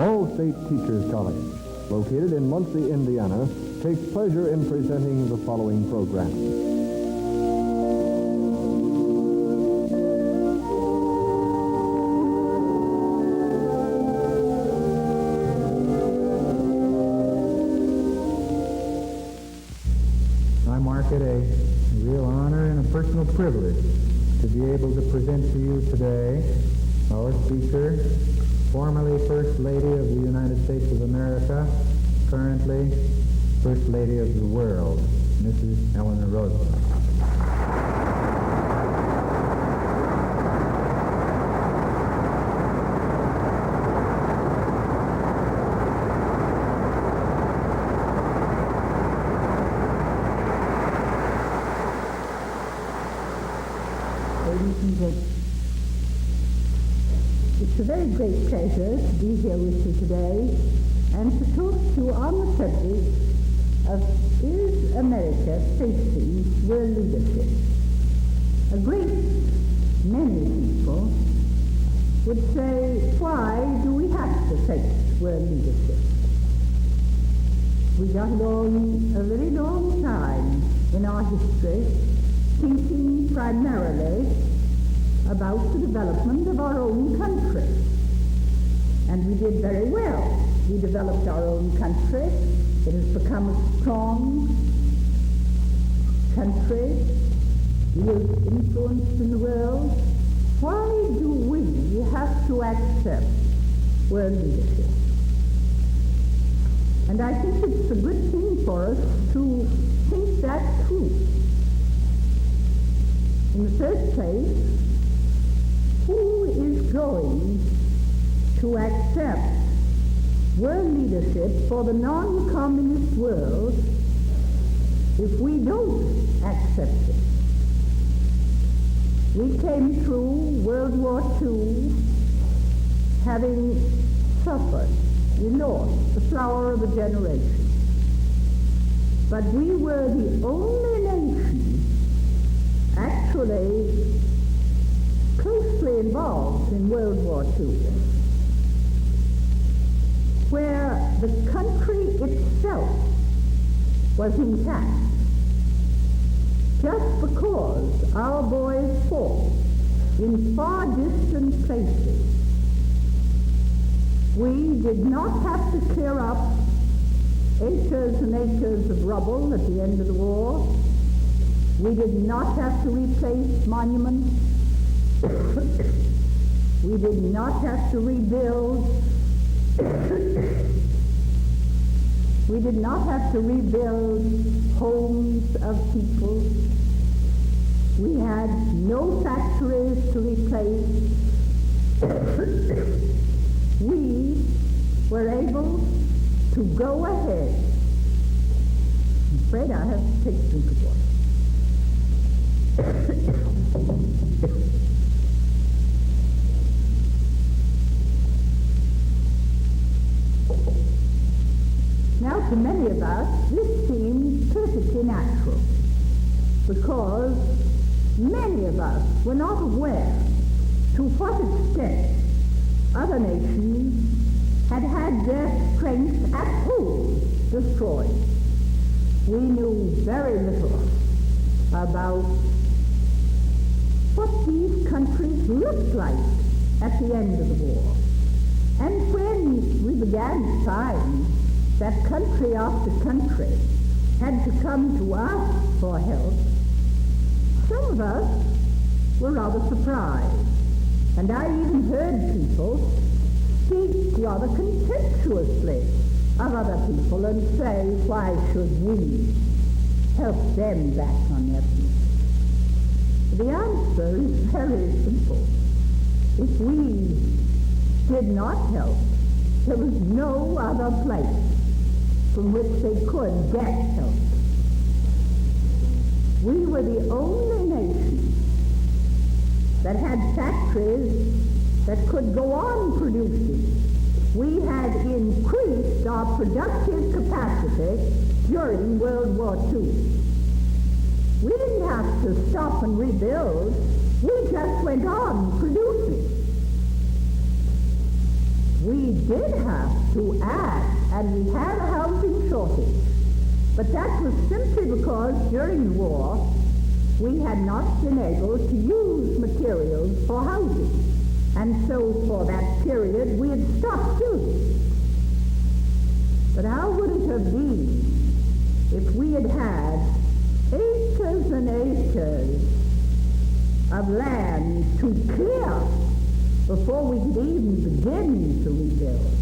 All-State Teachers College, located in Muncie, Indiana, takes pleasure in presenting the following program. I mark it a real honor and a personal privilege to be able to present to you today our speaker, formerly First Lady of the United States of America, currently First Lady of the world, Mrs. Eleanor Roosevelt. Ladies and gentlemen, it's a very great pleasure to be here with you today and to talk to you on the subject of is America facing world leadership? A great many people would say, why do we have to face world leadership? We got along a very long time in our history thinking primarily about the development of our own country. And we did very well. We developed our own country. It has become a strong country, real influence in the world. Why do we have to accept world leadership? And I think it's a good thing for us to think that through. In the first place, who is going to accept world leadership for the non-communist world if we don't accept it? We came through World War II having suffered. We lost the flower of a generation. But we were the only nation actually closely involved in World War II, where the country itself was intact just because our boys fought in far distant places. We did not have to clear up acres and acres of rubble at the end of the war. We did not have to replace monuments. We did not have to rebuild. We did not have to rebuild homes of people. We had no factories to replace. We were able to go ahead. I'm afraid I have to take a drink of water. Now, to many of us, this seems perfectly natural, because many of us were not aware to what extent other nations had had their strength at home destroyed. We knew very little about what these countries looked like at the end of the war. And when we began to find that country after country had to come to us for help, some of us were rather surprised. And I even heard people speak rather contemptuously of other people and say, why should we help them back on their feet? The answer is very simple. If we did not help, there was no other place from which they could get help. We were the only nation that had factories that could go on producing. We had increased our productive capacity during World War II. We didn't have to stop and rebuild. We just went on producing. We did have to act, and we had a housing shortage. But that was simply because during the war, we had not been able to use materials for housing. And so for that period, we had stopped building. But how would it have been if we had had acres and acres of land to clear before we could even begin to rebuild?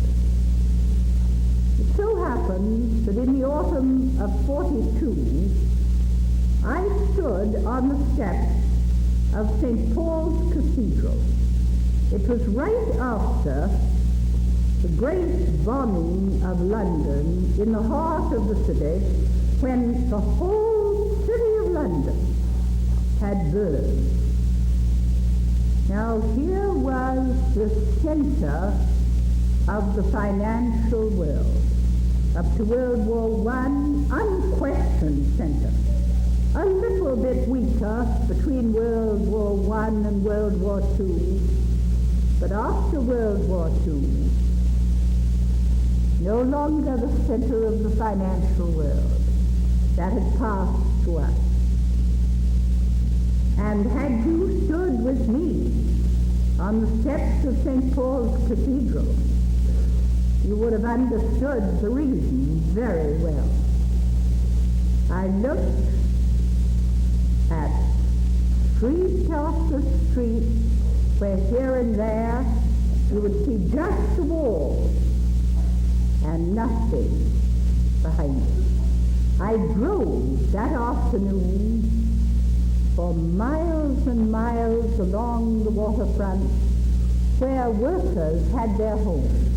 It so happens that in the autumn of 42, I stood on the steps of St. Paul's Cathedral. It was right after the great bombing of London in the heart of the city, when the whole city of London had burned. Now here was the center of the financial world. Up to World War I, unquestioned center. A little bit weaker between World War I and World War II, but after World War II, no longer the center of the financial world. That had passed to us. And had you stood with me on the steps of St. Paul's Cathedral, you would have understood the reason very well. I looked at street after street where here and there you would see just the walls and nothing behind it. I drove that afternoon for miles and miles along the waterfront where workers had their homes.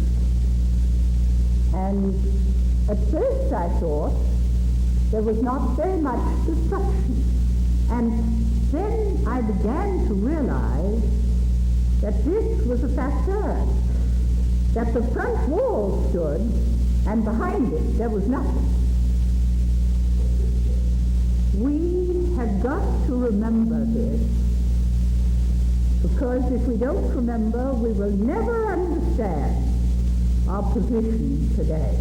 And at first I thought there was not very much destruction. And then I began to realize that this was a facade, that the front wall stood, and behind it there was nothing. We have got to remember this, because if we don't remember, we will never understand our position today.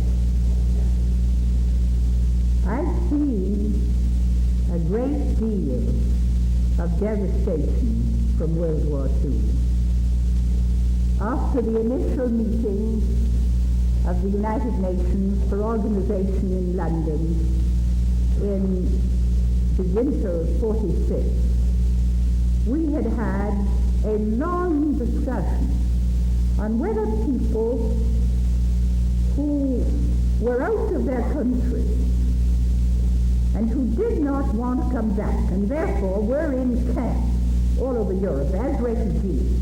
I've seen a great deal of devastation from World War II. After the initial meeting of the United Nations for Organization in London in the winter of 46, we had had a long discussion on whether people who were out of their country and who did not want to come back and therefore were in camps all over Europe as refugees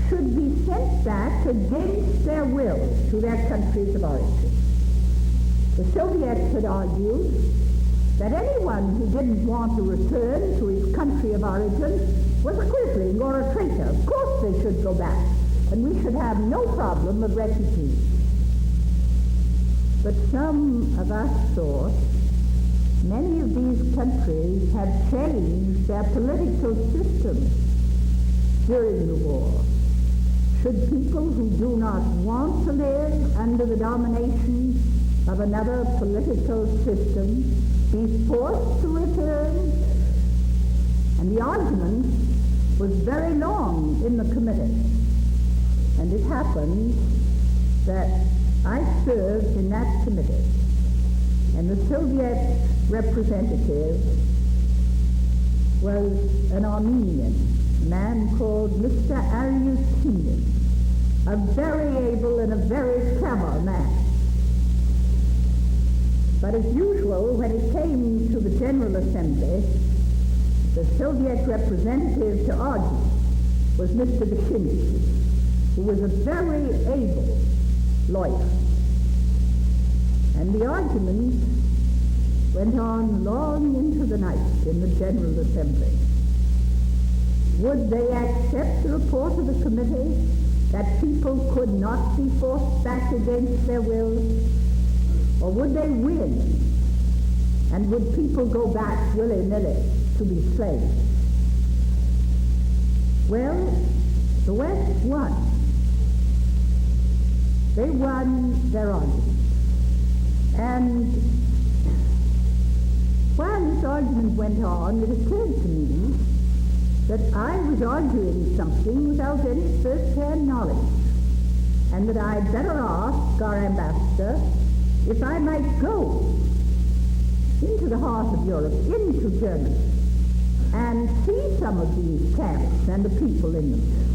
should be sent back against their will to their countries of origin. The Soviets had argued that anyone who didn't want to return to his country of origin was a quisling or a traitor. Of course they should go back, and we should have no problem of refugees. But some of us thought many of these countries have changed their political system during the war. Should people who do not want to live under the domination of another political system be forced to return? And the argument was very long in the committee. And it happened that I served in that committee. And the Soviet representative was an Armenian, a man called Mr. Aryutinin, a very able and a very clever man. But as usual, when it came to the General Assembly, the Soviet representative to argue was Mr. Baczynski, who was a very able lawyer. And the argument went on long into the night in the General Assembly. Would they accept the report of the committee that people could not be forced back against their will? Or would they win? And would people go back willy-nilly to be slaves? Well, the West won. they won their argument. And while this argument went on, it occurred to me that I was arguing something without any first-hand knowledge, and that I'd better ask our ambassador if I might go into the heart of Europe, into Germany, and see some of these camps and the people in them.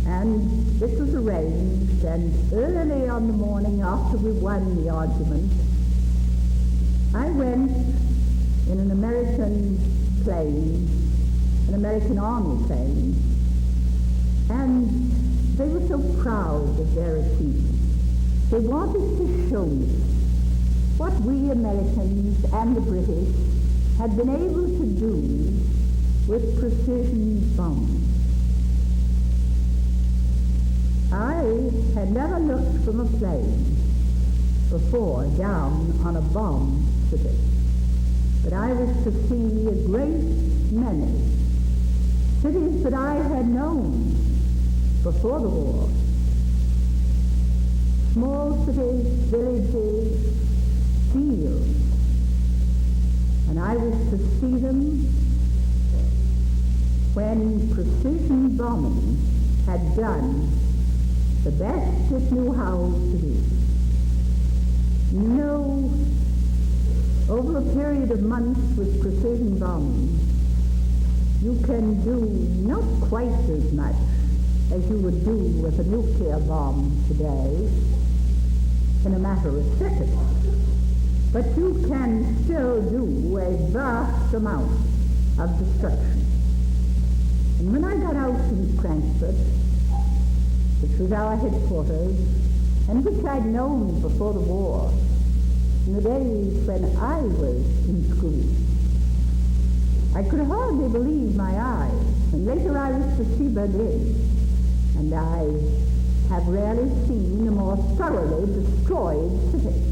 And this was arranged, and early on the morning after we won the argument, I went in an American plane, an American Army plane, and they were so proud of their achievement. They wanted to show me what we Americans and the British had been able to do with precision bombing. I had never looked from a plane before down on a bomb city, but I was to see a great many cities that I had known before the war. Small cities, villages, fields, and I was to see them when precision bombing had done the best it knew how to do. No, over a period of months with precision bombing, you can do not quite as much as you would do with a nuclear bomb today in a matter of seconds. But you can still do a vast amount of destruction. And when I got out in Frankfurt, which was our headquarters, and which I'd known before the war, in the days when I was in school, I could hardly believe my eyes. And later I was to see Berlin, and I have rarely seen a more thoroughly destroyed city.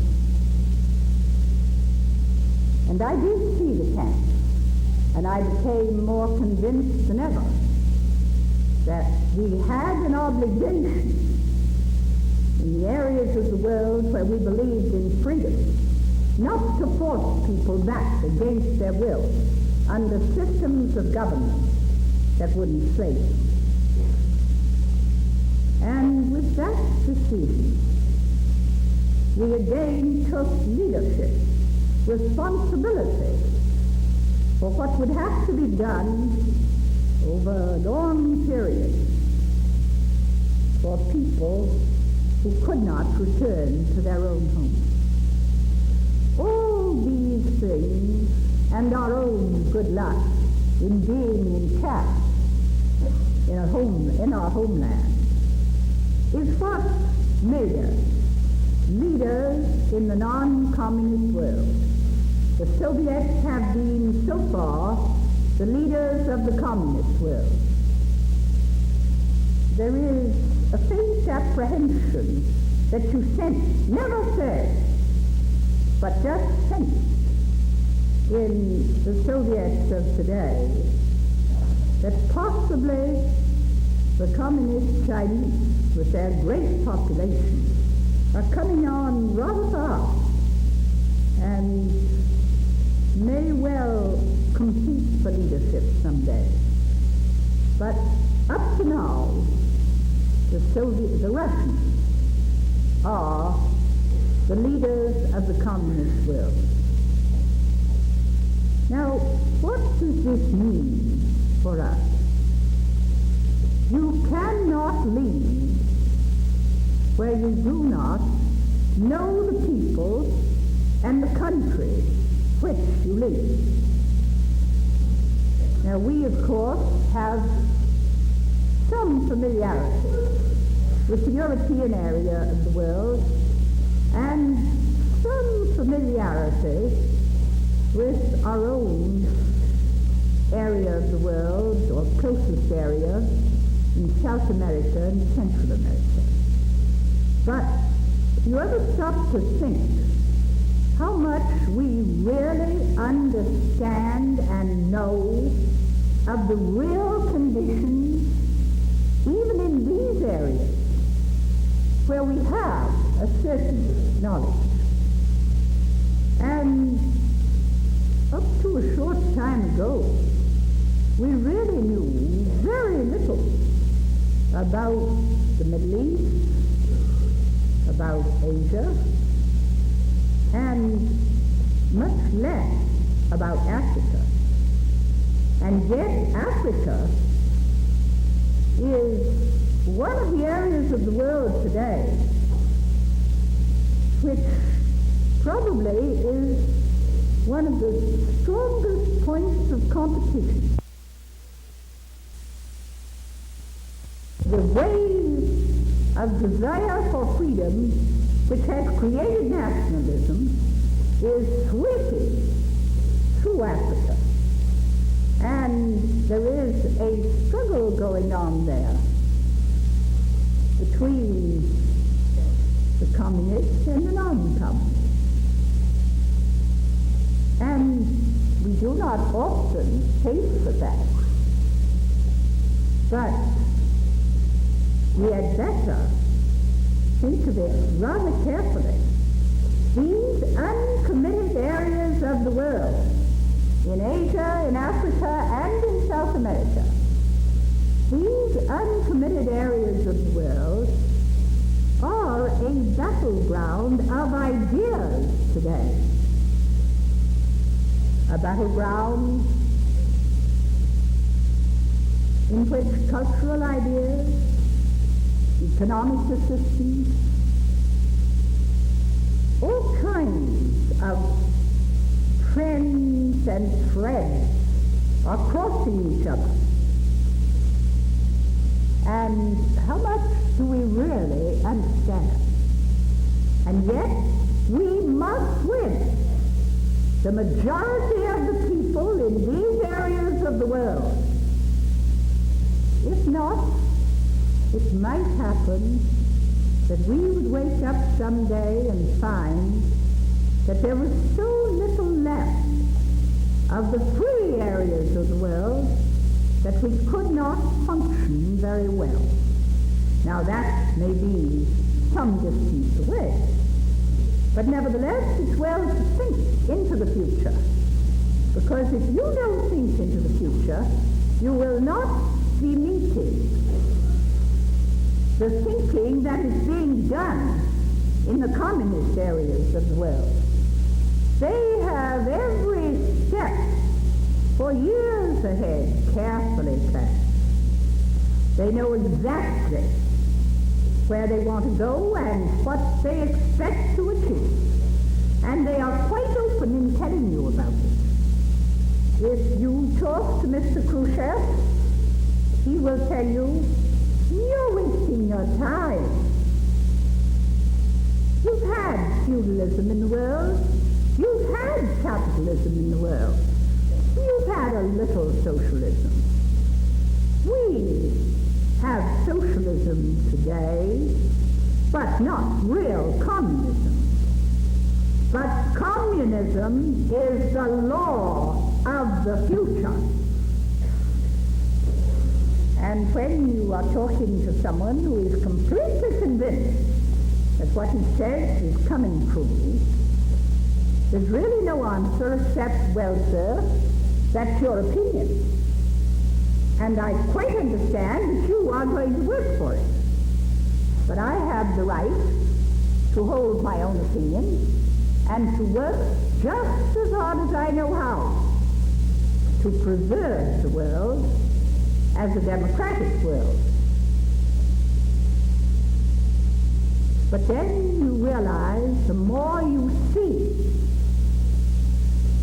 And I did see the camps, and I became more convinced than ever that we had an obligation in the areas of the world where we believed in freedom, not to force people back against their will under systems of government that would enslave them. And with that decision, we again took leadership, responsibility for what would have to be done over a long period for people who could not return to their own homes. All these things and our own good luck in being intact in our homeland is what made us leaders in the non-communist world. The Soviets have been so far the leaders of the communist world. There is a faint apprehension that you sense, never said, but just sense in the Soviets of today, that possibly the communist Chinese, with their great population, are coming on rather fast and may well compete for leadership someday. But up to now, the Russians are the leaders of the communist world. Now, what does this mean for us? You cannot lead where you do not know the people and the country which you lead. Now, we, of course, have some familiarity with the European area of the world and some familiarity with our own area of the world, or closest area, in South America and Central America. But if you ever stop to think how much we really understand and know of the real conditions, even in these areas, where we have a certain knowledge. And up to a short time ago, we really knew very little about the Middle East, about Asia, and much less about Africa. And yet Africa is one of the areas of the world today which probably is one of the strongest points of competition. The wave of desire for freedom which has created nationalism is sweeping through Africa. And there is a struggle going on there between the communists and the non-communists. And we do not often taste the fact, but we had better think of it rather carefully. These uncommitted areas of the world, in Asia, in Africa, and in South America, these uncommitted areas of the world are a battleground of ideas today. A battleground in which cultural ideas, economic systems, all kinds of trends and threads are crossing each other. And how much do we really understand? And yet, we must win. The majority of the people in these areas of the world. If not, it might happen that we would wake up someday and find that there was so little left of the free areas of the world that we could not function very well. Now that may be some distance away, but nevertheless it's well to think into the future, because if you don't think into the future, you will not be meeting the thinking that is being done in the communist areas of the world. They have every step for years ahead carefully planned. They know exactly where they want to go and what they expect to achieve. And they are quite open in telling you about it. If you talk to Mr. Khrushchev, he will tell you, you're wasting your time. You've had feudalism in the world. You've had capitalism in the world. You've had a little socialism. We have socialism today, but not real communism. But communism is the law of the future. And when you are talking to someone who is completely convinced that what he says is coming true, there's really no answer except, well, sir, that's your opinion. And I quite understand that you are going to work for it. But I have the right to hold my own opinion and to work just as hard as I know how to preserve the world as a democratic world. But then you realize the more you see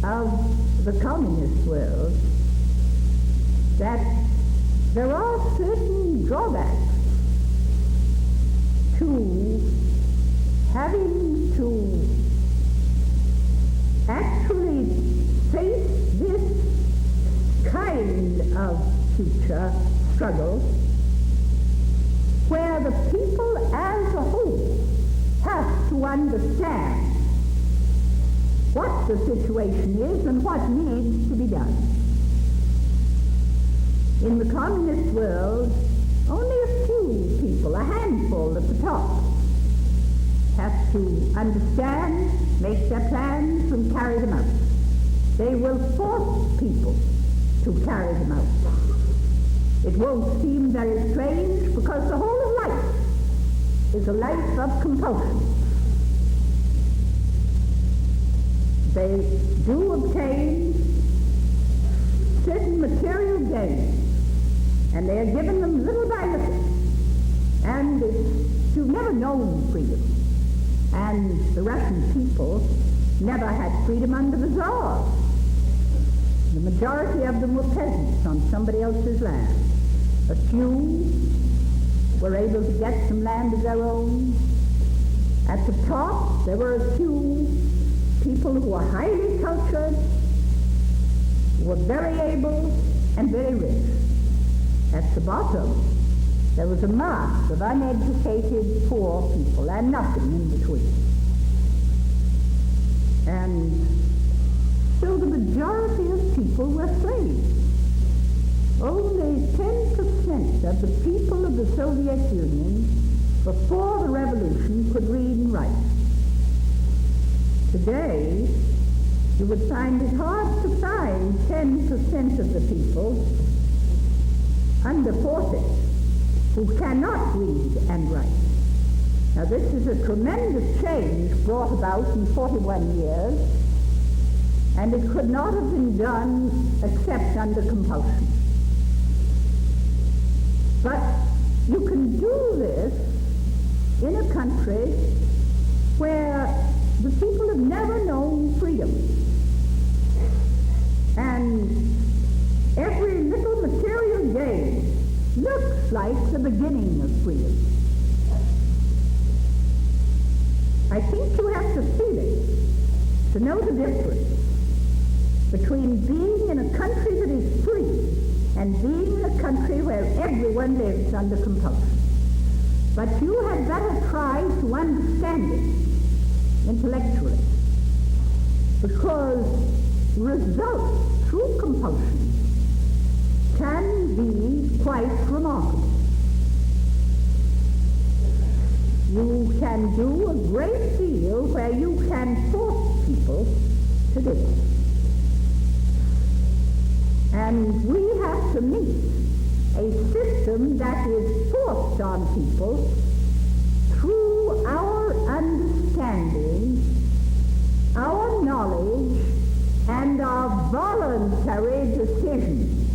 of the communist world, that there are certain drawbacks to having to actually face this kind of future struggle where the people as a whole have to understand what the situation is and what needs to be done. In the communist world, only a few people, a handful at the top, have to understand, make their plans, and carry them out. They will force people to carry them out. It won't seem very strange because the whole of life is a life of compulsion. They do obtain certain material gains, and they are given them little by little. And you've never known freedom. And the Russian people never had freedom under the Tsar. The majority of them were peasants on somebody else's land. A few were able to get some land of their own. At the top, there were a few people who were highly cultured, who were very able and very rich. At the bottom, there was a mass of uneducated, poor people, and nothing in between. And so the majority of people were slaves. Only 10% of the people of the Soviet Union before the revolution could read and write. Today, you would find it hard to find 10% of the people under 40 who cannot read and write. Now this is a tremendous change brought about in 41 years, and it could not have been done except under compulsion. But you can do this in a country where the people have never known freedom. And every little material gain looks like the beginning of freedom. I think you have to feel it to know the difference between being in a country that is free and being in a country where everyone lives under compulsion. But you had better try to understand it intellectually, because results through compulsion can be quite remarkable. You can do a great deal where you can force people to do it. And we have to meet a system that is forced on people through our understanding, our knowledge, and our voluntary decisions.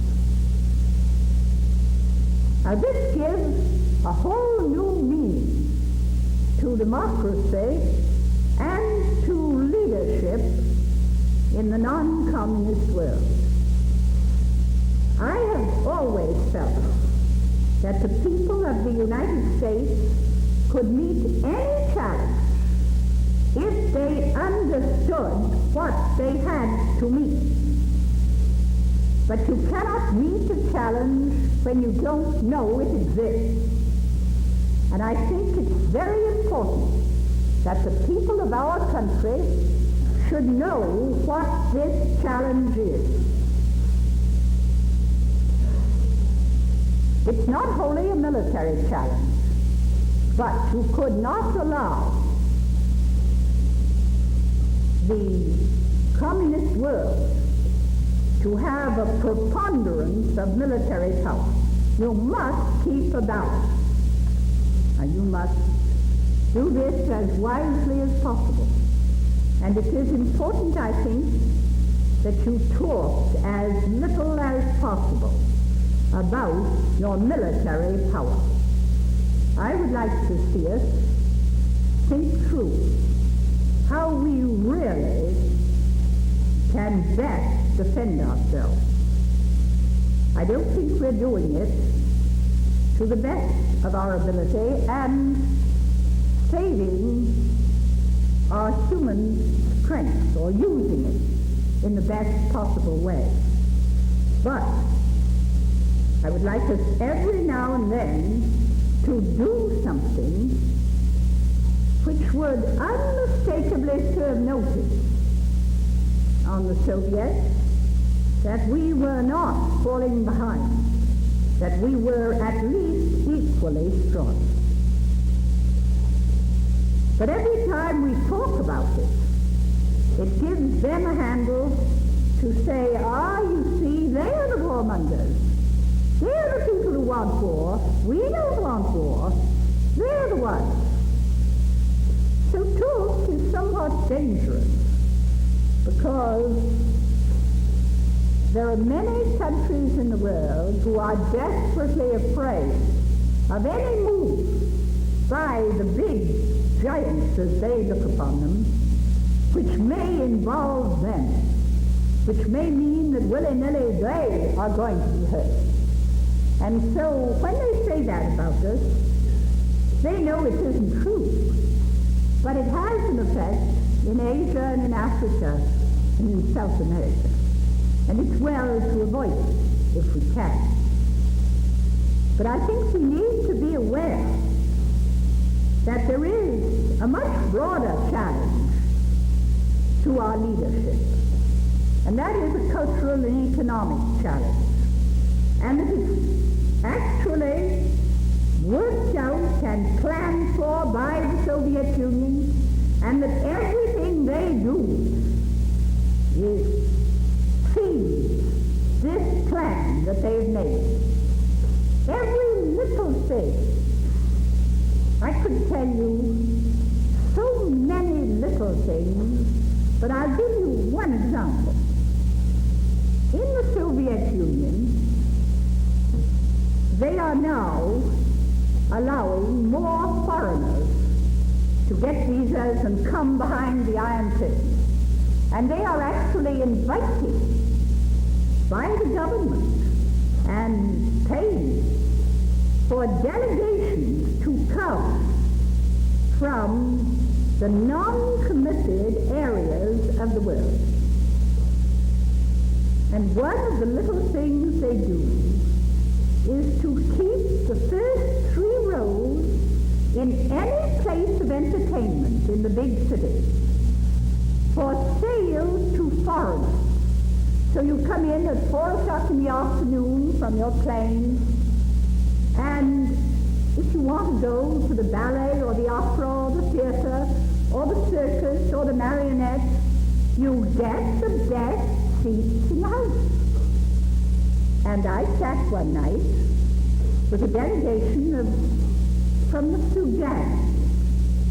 Now this gives a whole new meaning to democracy and to leadership in the non-communist world. I have always felt that the people of the United States could meet any challenge if they understood what they had to meet. But you cannot meet a challenge when you don't know it exists. And I think it's very important that the people of our country should know what this challenge is. It's not wholly a military challenge, but you could not allow the communist world to have a preponderance of military power. You must keep a balance. And you must do this as wisely as possible. And it is important, I think, that you talk as little as possible about your military power. I would like to see us think through how we really can best defend ourselves. I don't think we're doing it to the best of our ability and saving our human strength or using it in the best possible way. But I would like us every now and then to do something which would unmistakably serve notice on the Soviets that we were not falling behind, that we were at least equally strong. But every time we talk about it, it gives them a handle to say, you see, they're the warmongers. They're the people who want war. We don't want war. They're the ones. So talk is somewhat dangerous because there are many countries in the world who are desperately afraid of any move by the big giants as they look upon them, which may involve them, which may mean that willy-nilly they are going to be hurt. And so when they say that about us, they know it isn't true. But it has an effect in Asia and in Africa and in South America. And it's well to avoid it if we can. But I think we need to be aware that there is a much broader challenge to our leadership. And that is a cultural and economic challenge. And that it's actually worked out and planned for by the Soviet Union, and that everything they do is feeds this plan that they've made. Every little thing. I could tell you so many little things, but I'll give you one example. In the Soviet Union, they are now allowing more foreigners to get visas and come behind the Iron Curtain. And they are actually invited by the government and paid for delegations to come from the non-committed areas of the world. And one of the little things they do is to keep the first 3 rows in any place of entertainment in the big cities for sale to foreigners. So you come in at 4 o'clock in the afternoon from your plane, and if you want to go to the ballet or the opera or the theater or the circus or the marionettes, you get the best seats in the house. And I sat one night with a delegation from the Sudan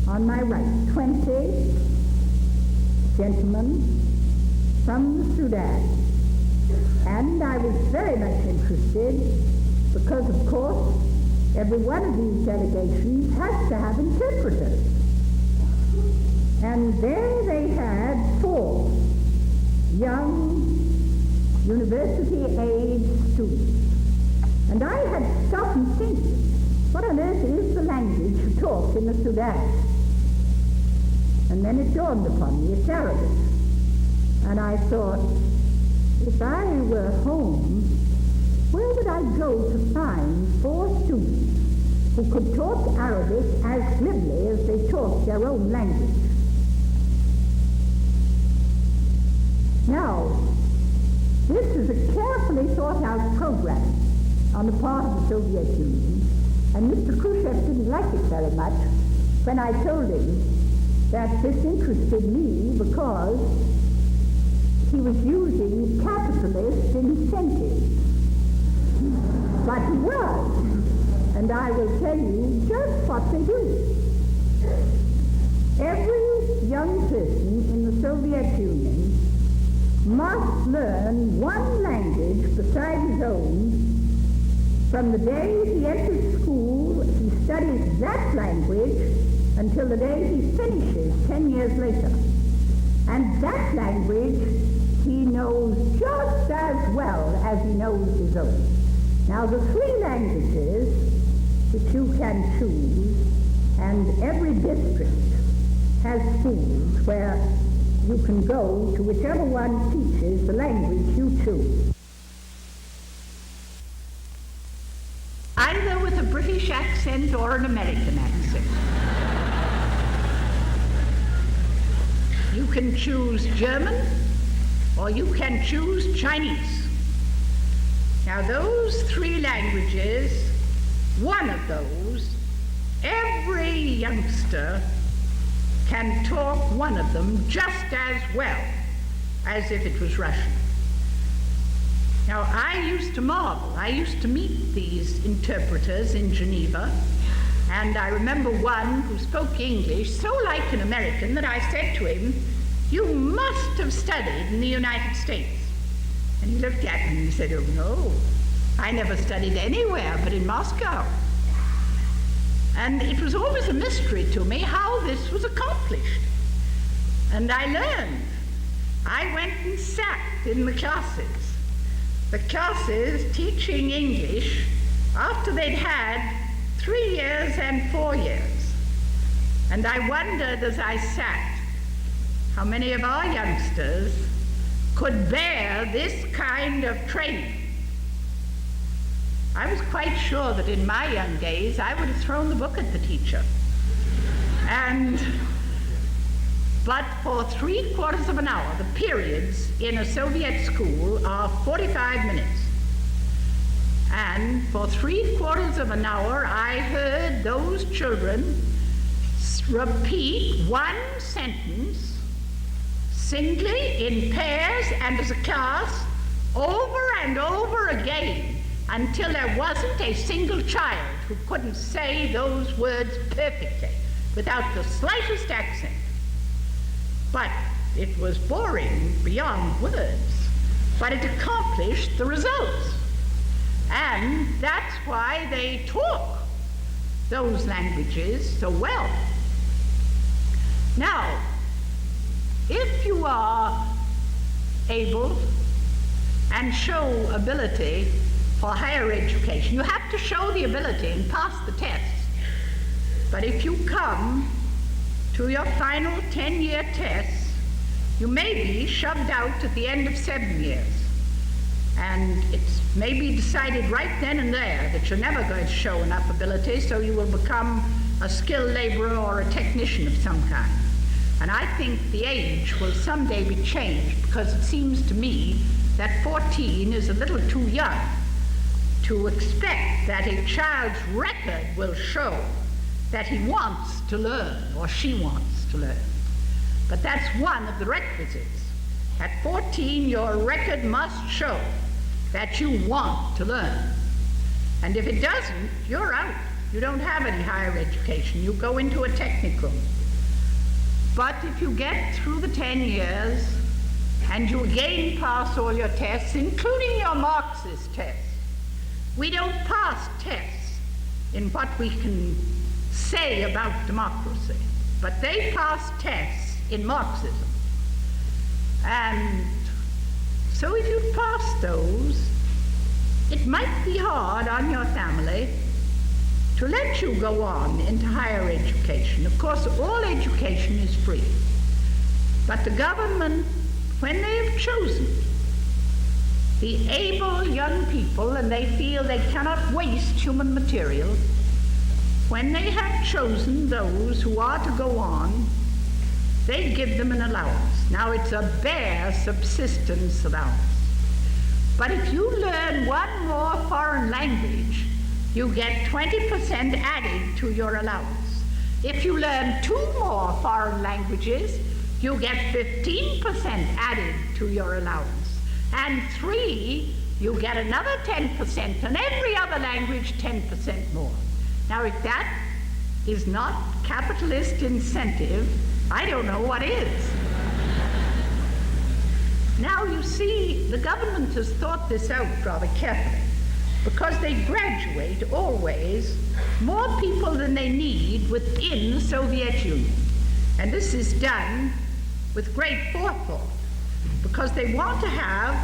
on my right, 20 gentlemen from the Sudan. And I was very much interested because, of course, every one of these delegations has to have interpreters. And there they had 4 young university-age students. And I had to stop and think, what on earth is the language you talk in the Sudan? And then it dawned upon me, it's Arabic. And I thought, if I were home, where would I go to find 4 students who could talk Arabic as glibly as they talk their own language? Now, this is a carefully thought out program on the part of the Soviet Union, and Mr. Khrushchev didn't like it very much when I told him that this interested me because he was using capitalist incentives. But he was, and I will tell you just what they do. Every young person in the Soviet Union must learn one language besides his own. From the day he enters school, he studies that language until the day he finishes 10 years later. And that language he knows just as well as he knows his own. Now, the 3 languages which you can choose, and every district has schools where you can go to whichever one teaches the language you choose. Either with a British accent or an American accent. You can choose German or you can choose Chinese. Now those 3 languages, one of those, every youngster can talk one of them just as well as if it was Russian. Now, I used to marvel. I used to meet these interpreters in Geneva, and I remember one who spoke English so like an American that I said to him, "You must have studied in the United States." And he looked at me and he said, "Oh, no, I never studied anywhere but in Moscow." And it was always a mystery to me how this was accomplished. And I learned. I went and sat in the classes teaching English after they'd had 3 years and 4 years. And I wondered as I sat how many of our youngsters could bear this kind of training. I was quite sure that in my young days I would have thrown the book at the teacher. But for 3/4 of an hour, the periods in a Soviet school are 45 minutes. And for 3/4 of an hour, I heard those children repeat one sentence singly, in pairs, and as a class, over and over again, until there wasn't a single child who couldn't say those words perfectly, without the slightest accent. But it was boring beyond words, but it accomplished the results. And that's why they talk those languages so well. Now, if you are able and show ability for higher education, you have to show the ability and pass the tests. But if you come to your final 10-year tests, you may be shoved out at the end of 7 years. And it's maybe decided right then and there that you're never going to show enough ability, so you will become a skilled laborer or a technician of some kind. And I think the age will someday be changed, because it seems to me that 14 is a little too young to expect that a child's record will show that he wants to learn or she wants to learn. But that's one of the requisites. At 14, your record must show that you want to learn. And if it doesn't, you're out. You don't have any higher education. You go into a technical. But if you get through the 10 years and you again pass all your tests, including your Marxist tests, we don't pass tests in what we can say about democracy, but they pass tests in Marxism. And so if you pass those, it might be hard on your family to let you go on into higher education. Of course, all education is free, but the government, when they have chosen the able young people and they feel they cannot waste human material, when they have chosen those who are to go on, they give them an allowance. Now, it's a bare subsistence allowance. But if you learn one more foreign language, you get 20% added to your allowance. If you learn 2 more foreign languages, you get 15% added to your allowance. And 3, you get another 10%, and every other language 10% more. Now, if that is not capitalist incentive, I don't know what is. Now, you see, the government has thought this out rather carefully, because they graduate always more people than they need within the Soviet Union. And this is done with great forethought, because they want to have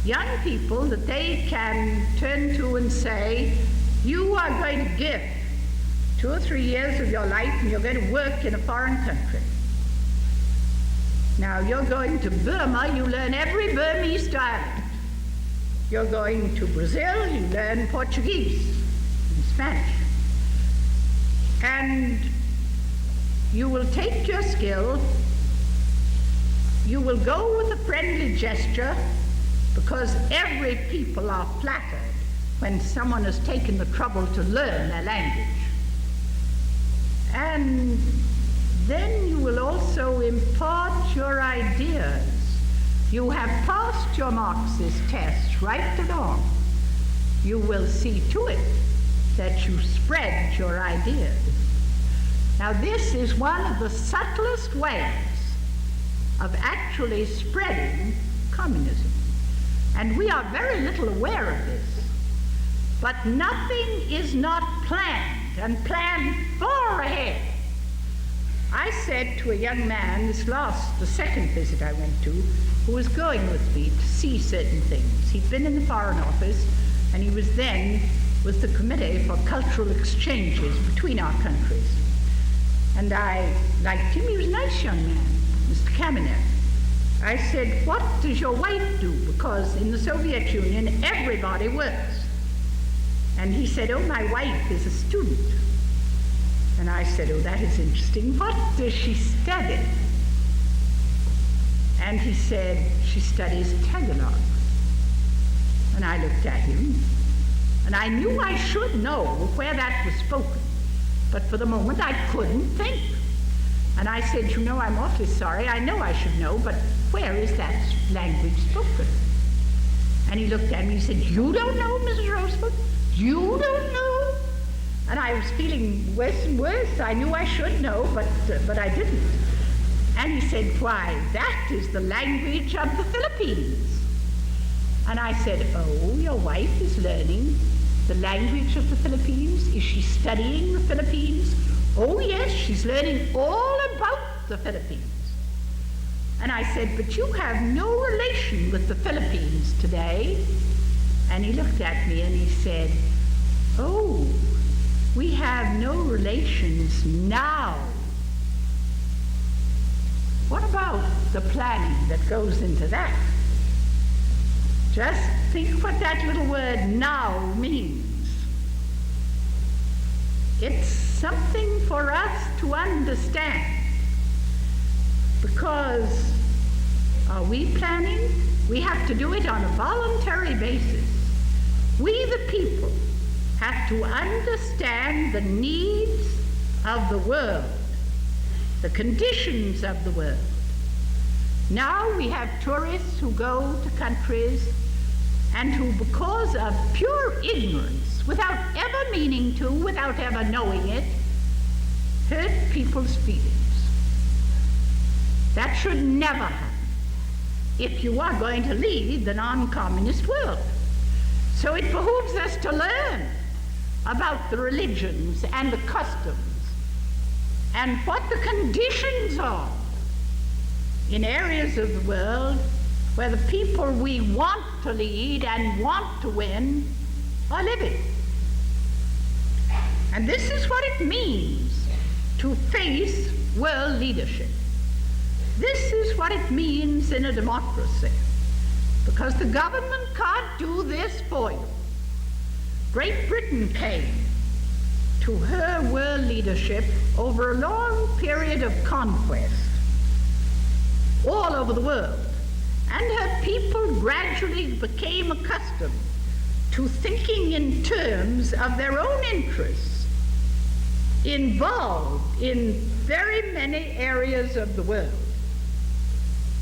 young people that they can turn to and say, you are going to give 2 or 3 years of your life and you're going to work in a foreign country. Now, you're going to Burma, you learn every Burmese dialect. You're going to Brazil, you learn Portuguese and Spanish. And you will take your skill, you will go with a friendly gesture, because every people are flattered when someone has taken the trouble to learn their language. And then you will also impart your ideas. You have passed your Marxist test right along. You will see to it that you spread your ideas. Now, this is one of the subtlest ways of actually spreading communism. And we are very little aware of this. But nothing is not planned, and planned far ahead. I said to a young man, the second visit I went to, who was going with me to see certain things. He'd been in the Foreign Office, and he was then with the Committee for Cultural Exchanges between our countries. And I liked him. He was a nice young man, Mr. Kamenev. I said, what does your wife do? Because in the Soviet Union, everybody works. And he said, oh, my wife is a student. And I said, oh, that is interesting. What does she study? And he said, she studies Tagalog. And I looked at him, and I knew I should know where that was spoken. But for the moment, I couldn't think. And I said, you know, I'm awfully sorry. I know I should know, but where is that language spoken? And he looked at me and said, you don't know, Mrs. Roosevelt? You don't know? And I was feeling worse and worse. I knew I should know, but I didn't. And he said, why, that is the language of the Philippines. And I said, oh, your wife is learning the language of the Philippines? Is she studying the Philippines? Oh, yes, she's learning all about the Philippines. And I said, but you have no relation with the Philippines today. And he looked at me and he said, oh, we have no relations now. What about the planning that goes into that? Just think what that little word now means. It's something for us to understand. Because are we planning? We have to do it on a voluntary basis. We, the people, have to understand the needs of the world, the conditions of the world. Now we have tourists who go to countries and who, because of pure ignorance, without ever meaning to, without ever knowing it, hurt people's feelings. That should never happen if you are going to lead the non-communist world. So it behooves us to learn about the religions and the customs and what the conditions are in areas of the world where the people we want to lead and want to win are living. And this is what it means to face world leadership. This is what it means in a democracy, because the government can't do this for you. Great Britain came to her world leadership over a long period of conquest all over the world, and her people gradually became accustomed to thinking in terms of their own interests, involved in very many areas of the world.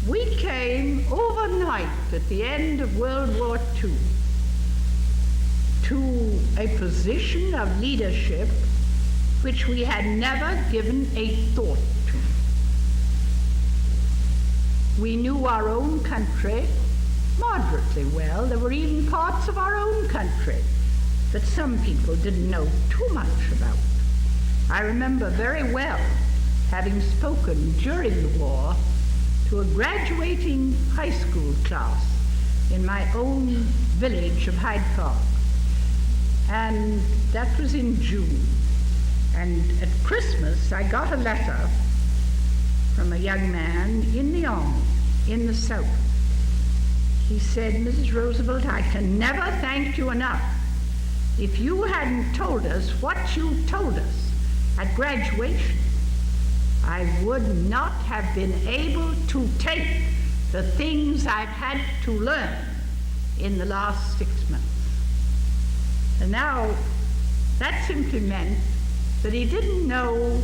We came overnight at the end of World War II to a position of leadership which we had never given a thought to. We knew our own country moderately well. There were even parts of our own country that some people didn't know too much about. I remember very well having spoken during the war to a graduating high school class in my own village of Hyde Park. And that was in June. And at Christmas, I got a letter from a young man in the army, in the South. He said, Mrs. Roosevelt, I can never thank you enough. If you hadn't told us what you told us at graduation, I would not have been able to take the things I've had to learn in the last 6 months. And now, that simply meant that he didn't know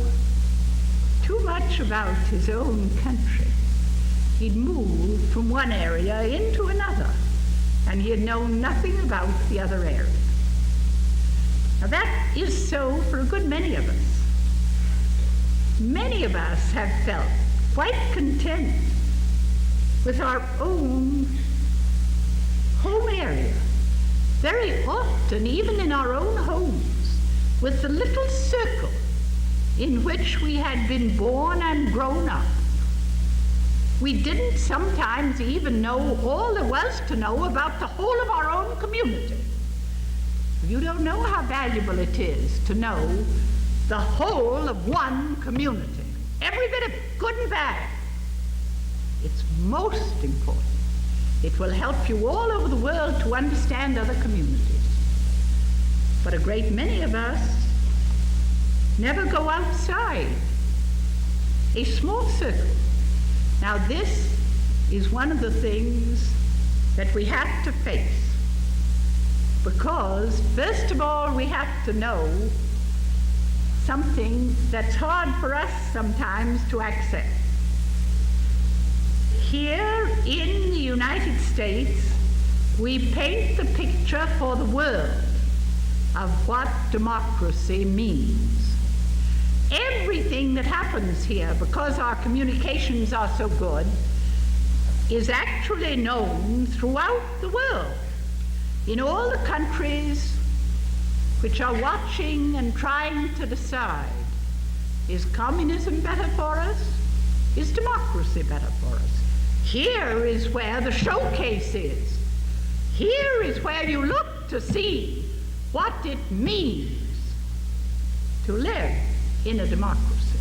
too much much about his own country. He'd moved from one area into another, and he had known nothing about the other area. Now that is so for a good many of us. Many of us have felt quite content with our own home area, very often even in our own homes, with the little circle in which we had been born and grown up. We didn't sometimes even know all there was to know about the whole of our own community. You don't know how valuable it is to know the whole of one community, every bit of it, good and bad. It's most important. It will help you all over the world to understand other communities. But a great many of us never go outside a small circle. Now this is one of the things that we have to face, because first of all we have to know something that's hard for us sometimes to accept. Here in the United States, we paint the picture for the world of what democracy means. Everything that happens here, because our communications are so good, is actually known throughout the world. In all the countries which are watching and trying to decide, is communism better for us? Is democracy better for us? Here is where the showcase is. Here is where you look to see what it means to live in a democracy.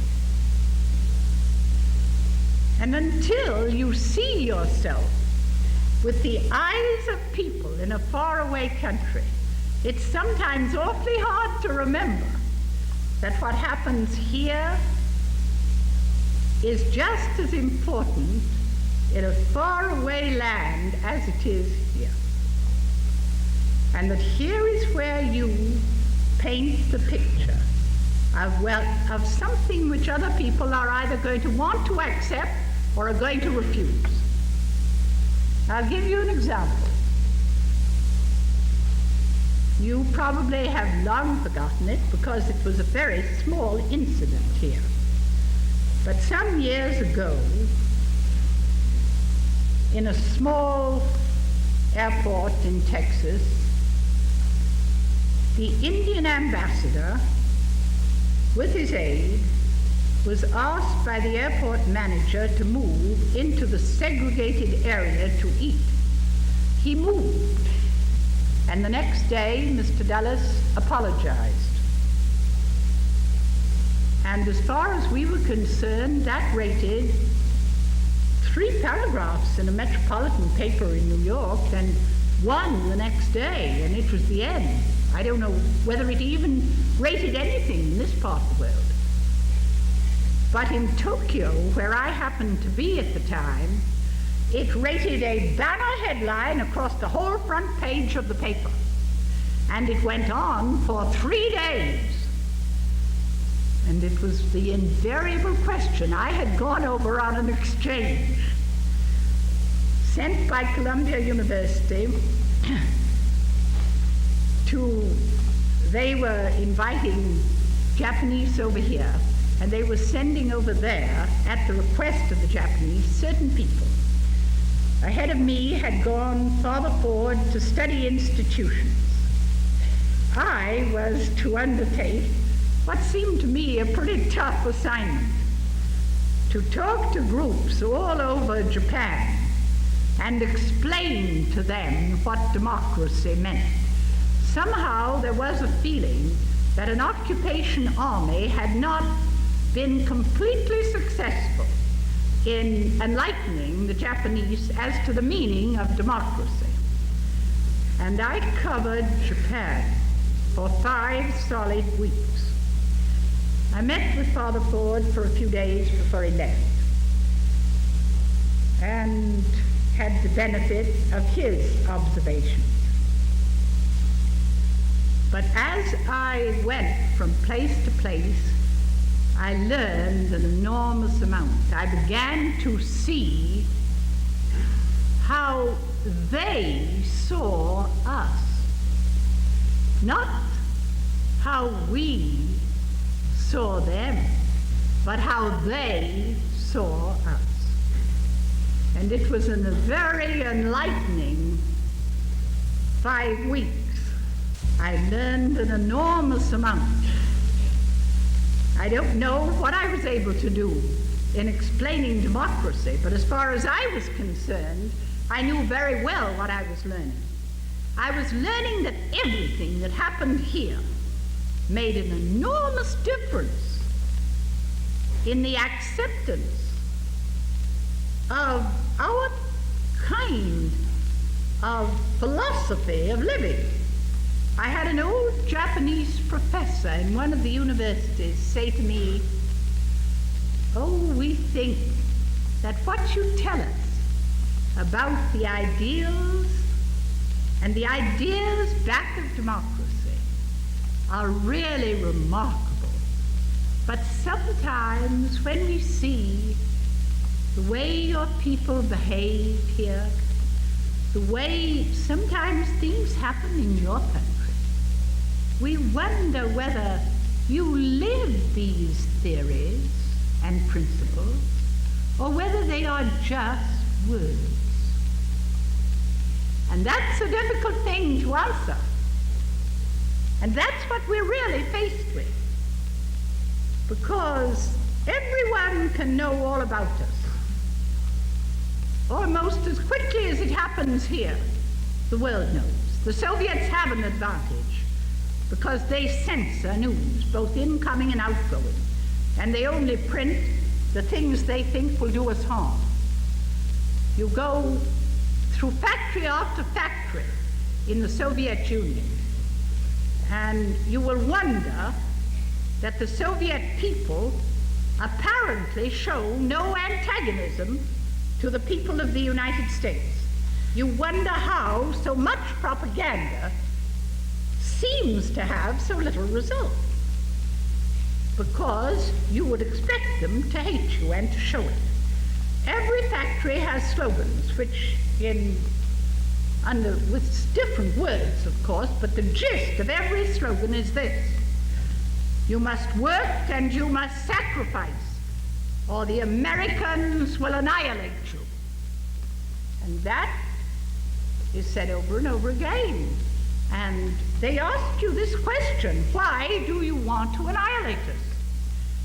And until you see yourself with the eyes of people in a faraway country, it's sometimes awfully hard to remember that what happens here is just as important in a faraway land as it is here. And that here is where you paint the picture of something which other people are either going to want to accept or are going to refuse. I'll give you an example. You probably have long forgotten it because it was a very small incident here. But some years ago, in a small airport in Texas, the Indian ambassador, with his aide, was asked by the airport manager to move into the segregated area to eat. He moved, and the next day Mr. Dulles apologized. And as far as we were concerned, that rated 3 paragraphs in a metropolitan paper in New York and 1 the next day, and it was the end. I don't know whether it even rated anything in this part of the world. But in Tokyo, where I happened to be at the time, it rated a banner headline across the whole front page of the paper. And it went on for 3 days. And it was the invariable question. I had gone over on an exchange sent by Columbia University they were inviting Japanese over here, and they were sending over there, at the request of the Japanese, certain people. Ahead of me had gone farther forward to study institutions. I was to undertake what seemed to me a pretty tough assignment, to talk to groups all over Japan and explain to them what democracy meant. Somehow there was a feeling that an occupation army had not been completely successful in enlightening the Japanese as to the meaning of democracy. And I covered Japan for 5 solid weeks. I met with Father Ford for a few days before he left, and had the benefit of his observations. But as I went from place to place, I learned an enormous amount. I began to see how they saw us, not how we saw them, but how they saw us. And it was in a very enlightening 5 weeks. I learned an enormous amount. I don't know what I was able to do in explaining democracy, but as far as I was concerned, I knew very well what I was learning. I was learning that everything that happened here made an enormous difference in the acceptance of our kind of philosophy of living. I had an old Japanese professor in one of the universities say to me, "Oh, we think that what you tell us about the ideals and the ideas back of democracy are really remarkable. But sometimes when we see the way your people behave here, the way sometimes things happen in your country, we wonder whether you live these theories and principles or whether they are just words." And that's a difficult thing to answer. And that's what we're really faced with. Because everyone can know all about us. Almost as quickly as it happens here, the world knows. The Soviets have an advantage because they censor news, both incoming and outgoing. And they only print the things they think will do us harm. You go through factory after factory in the Soviet Union, and you will wonder that the Soviet people apparently show no antagonism to the people of the United States. You wonder how so much propaganda seems to have so little result, because you would expect them to hate you and to show it. Every factory has slogans, which with different words, of course, but the gist of every slogan is this: you must work and you must sacrifice, or the Americans will annihilate you. And that is said over and over again. And they ask you this question: why do you want to annihilate us?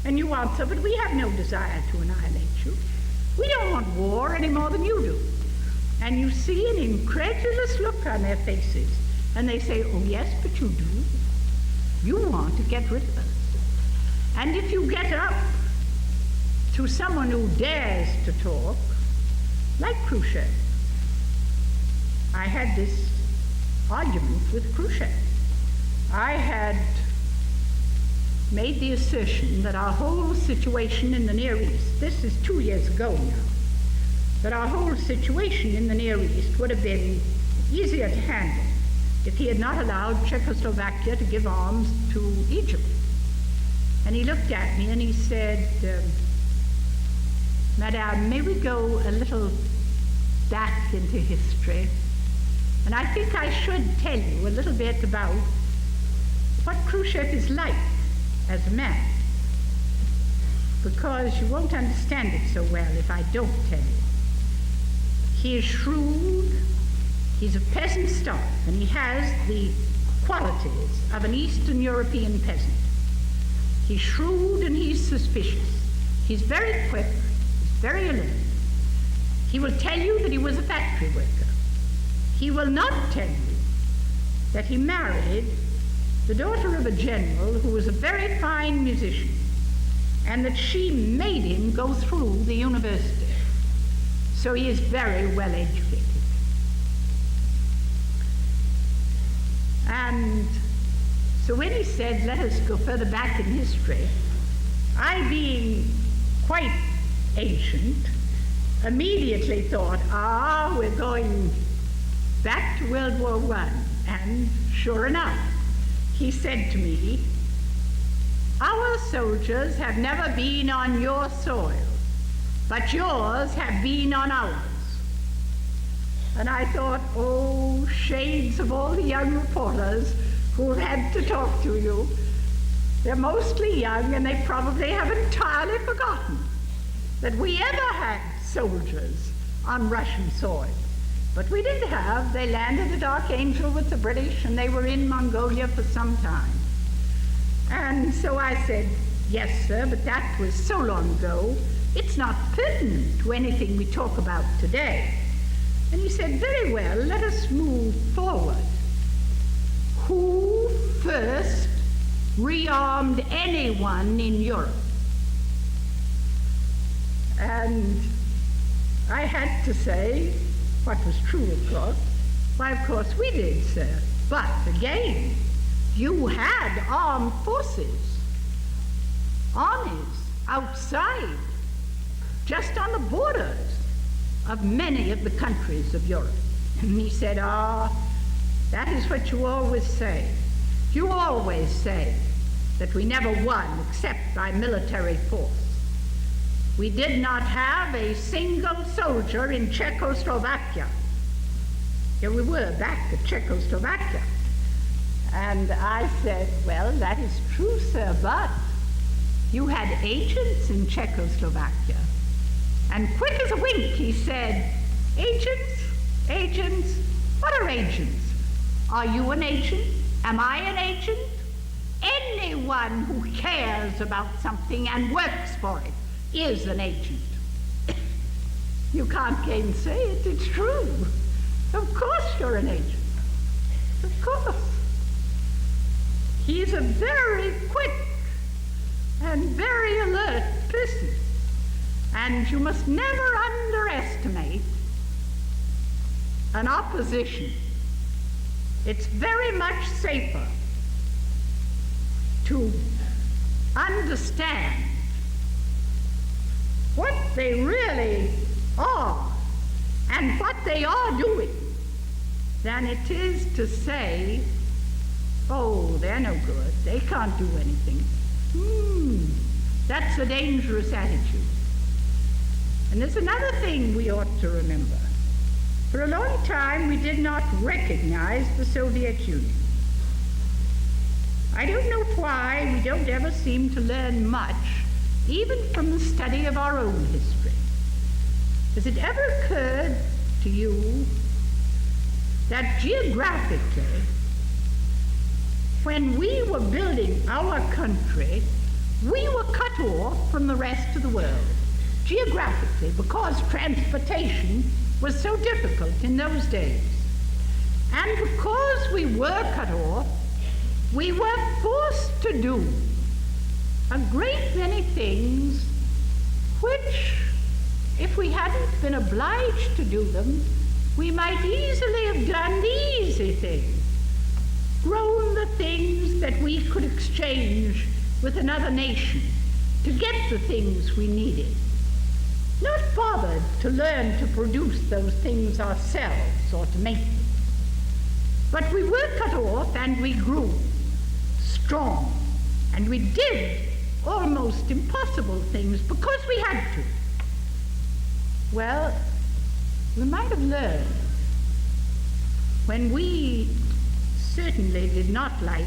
And you answer, but we have no desire to annihilate you. We don't want war any more than you do. And you see an incredulous look on their faces. And they say, oh yes, but you do. You want to get rid of us. And if you get up to someone who dares to talk, like Khrushchev. I had this argument with Khrushchev. I had made the assertion that our whole situation in the Near East, this is 2 years ago now, that our whole situation in the Near East would have been easier to handle if he had not allowed Czechoslovakia to give arms to Egypt. And he looked at me and he said, Madame, may we go a little back into history? And I think I should tell you a little bit about what Khrushchev is like as a man, because you won't understand it so well if I don't tell you. He is shrewd, he's of peasant stock, and he has the qualities of an Eastern European peasant. He's shrewd and he's suspicious. He's very quick, he's very alert. He will tell you that he was a factory worker. He will not tell you that he married the daughter of a general who was a very fine musician, and that she made him go through the university. So he is very well educated. And so when he said, let us go further back in history, I, being quite ancient, immediately thought, we're going back to World War I. And sure enough, he said to me, Our soldiers have never been on your soil, but yours have been on ours. And I thought, oh, shades of all the young reporters who have had to talk to you. They're mostly young, and they probably have entirely forgotten that we ever had soldiers on Russian soil. But we did have. They landed at Archangel with the British, and they were in Mongolia for some time. And so I said, yes, sir, but that was so long ago, it's not pertinent to anything we talk about today. And he said, very well, let us move forward. Who first rearmed anyone in Europe? And I had to say, what was true, of course, why, of course, we did, sir. But again, you had armed forces, armies outside, just on the borders of many of the countries of Europe. And he said, that is what you always say. You always say that we never won except by military force. We did not have a single soldier in Czechoslovakia. Here we were back at Czechoslovakia. And I said, well, that is true, sir, but you had agents in Czechoslovakia. And quick as a wink, he said, agents, what are agents? Are you an agent? Am I an agent? Anyone who cares about something and works for it is an agent. You can't gainsay it, it's true. Of course you're an agent. Of course. He's a very quick and very alert person. And you must never underestimate an opposition. It's very much safer to understand what they really are and what they are doing than it is to say, oh, they're no good, they can't do anything. That's a dangerous attitude. And there's another thing we ought to remember. For a long time, we did not recognize the Soviet Union. I don't know why we don't ever seem to learn much, even from the study of our own history. Has it ever occurred to you that geographically, when we were building our country, we were cut off from the rest of the world? Geographically, because transportation was so difficult in those days. And because we were cut off, we were forced to do a great many things which, if we hadn't been obliged to do them, we might easily have done the easy thing, grown the things that we could exchange with another nation to get the things we needed. Not bothered to learn to produce those things ourselves or to make them. But we were cut off and we grew strong. And we did almost impossible things because we had to. Well, we might have learned when we certainly did not like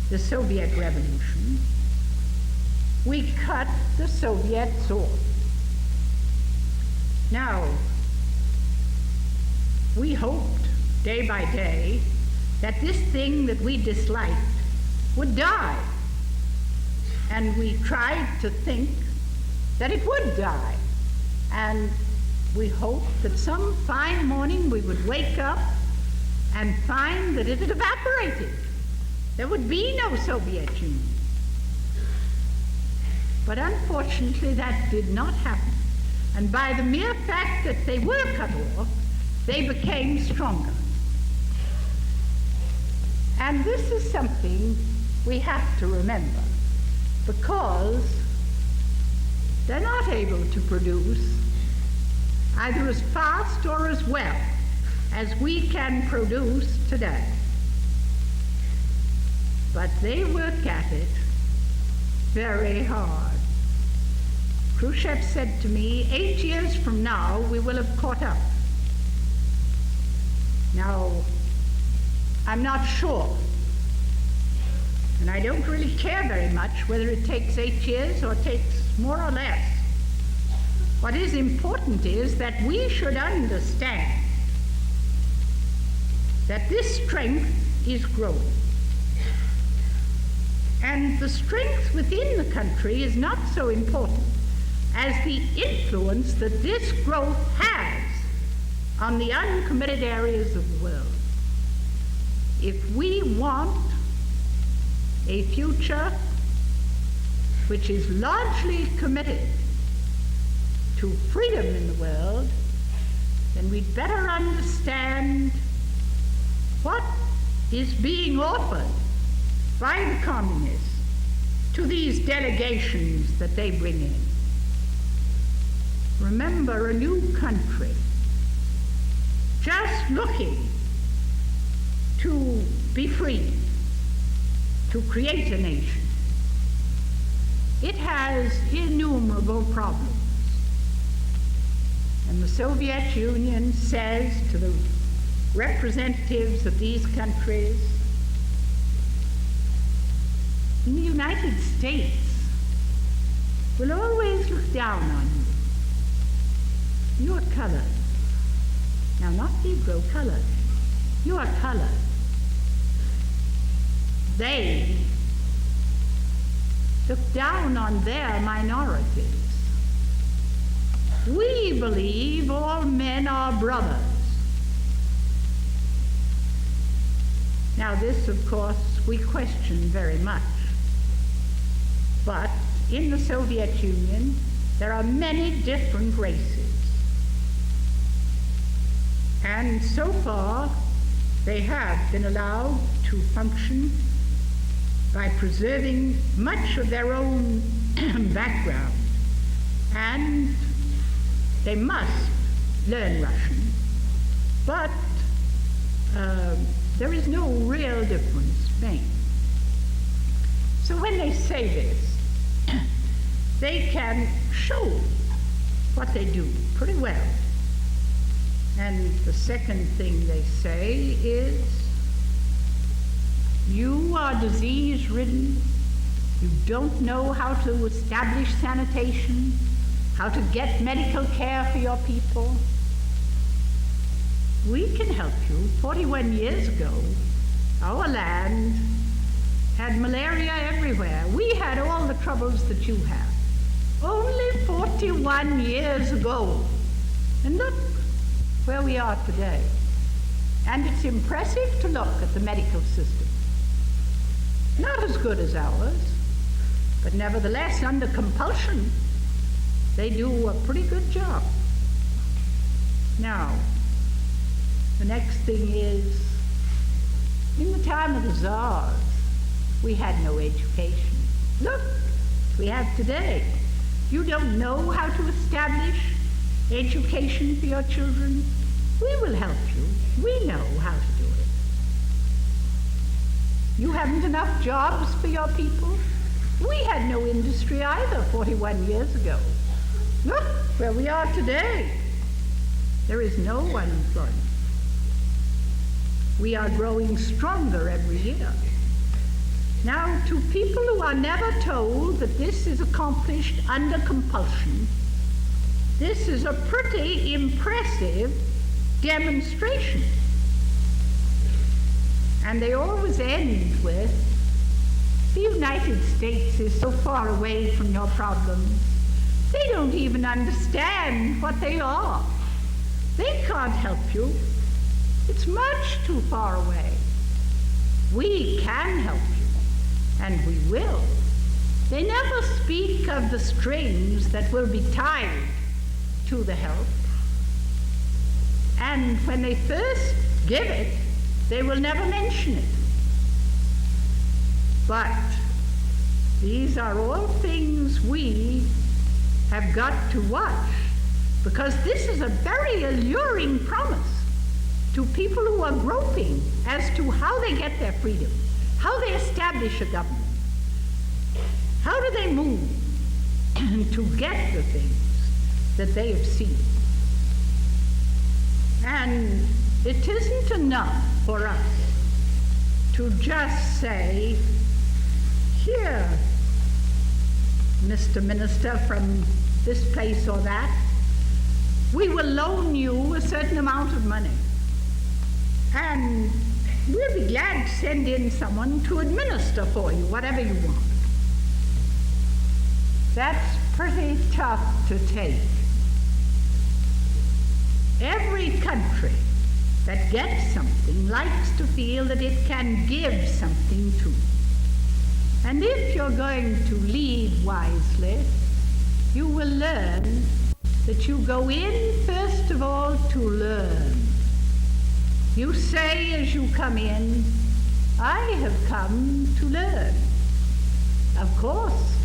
the Soviet Revolution, we cut the Soviets off. Now, we hoped day by day that this thing that we disliked would die. And we tried to think that it would die. And we hoped that some fine morning we would wake up and find that it had evaporated. There would be no Soviet Union. But unfortunately, that did not happen. And by the mere fact that they were cut off, they became stronger. And this is something we have to remember, because they're not able to produce either as fast or as well as we can produce today. But they work at it very hard. Khrushchev said to me, 8 years from now, we will have caught up. Now, I'm not sure. And I don't really care very much whether it takes 8 years or takes more or less. What is important is that we should understand that this strength is growing. And the strength within the country is not so important as the influence that this growth has on the uncommitted areas of the world. If we want a future which is largely committed to freedom in the world, then we'd better understand what is being offered by the communists to these delegations that they bring in. Remember, a new country just looking to be free, to create a nation. It has innumerable problems. And the Soviet Union says to the representatives of these countries, in the United States, we'll always look down on you. You're colored. Now, not Negro, colored. You are colored. They look down on their minorities. We believe all men are brothers. Now, this, of course, we question very much. But in the Soviet Union, there are many different races. And so far, they have been allowed to function by preserving much of their own background. And they must learn Russian. But there is no real difference made. So when they say this, they can show what they do pretty well. And the second thing they say is, you are disease-ridden, you don't know how to establish sanitation, how to get medical care for your people. We can help you. 41 years ago, our land had malaria everywhere. We had all the troubles that you have. Only 41 years ago. And look where we are today. And it's impressive to look at the medical system. Not as good as ours, but nevertheless, under compulsion, they do a pretty good job. Now, the next thing is, in the time of the Tsars, we had no education. Look, we have today. You don't know how to establish education for your children? We will help you. We know how to do it. You haven't enough jobs for your people? We had no industry either 41 years ago. Look where we are today. There is no unemployment. We are growing stronger every year. Now, to people who are never told that this is accomplished under compulsion, this is a pretty impressive demonstration. And they always end with, the United States is so far away from your problems. They don't even understand what they are. They can't help you. It's much too far away. We can help you, and we will. They never speak of the strings that will be tied to the help. And when they first give it, they will never mention it. But these are all things we have got to watch, because this is a very alluring promise to people who are groping as to how they get their freedom, how they establish a government. How do they move to get the things that they have seen? And it isn't enough for us to just say, here, Mr. Minister from this place or that, we will loan you a certain amount of money. And we'll be glad to send in someone to administer for you whatever you want. That's pretty tough to take. Every country that gets something likes to feel that it can give something to. And if you're going to lead wisely, you will learn that you go in, first of all, to learn. You say as you come in, I have come to learn. Of course,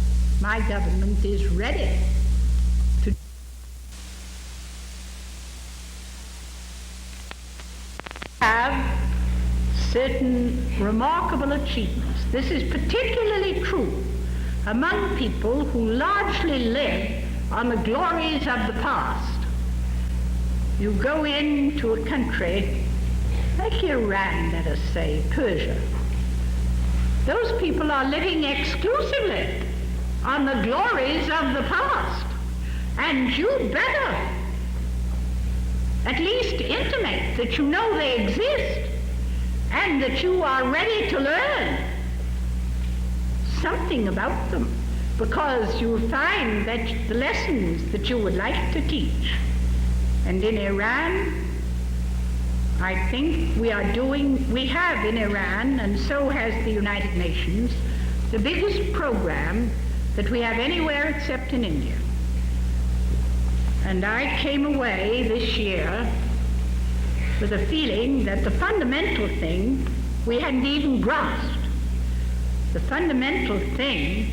my government is ready to have certain remarkable achievements. This is particularly true among people who largely live on the glories of the past. You go into a country like Iran, let us say, Persia. Those people are living exclusively on the glories of the past. And you better at least intimate that you know they exist and that you are ready to learn something about them, because you'll find that the lessons that you would like to teach. And in Iran, I think we have in Iran, and so has the United Nations, the biggest program that we have anywhere except in India. And I came away this year with a feeling that the fundamental thing we hadn't even grasped. The fundamental thing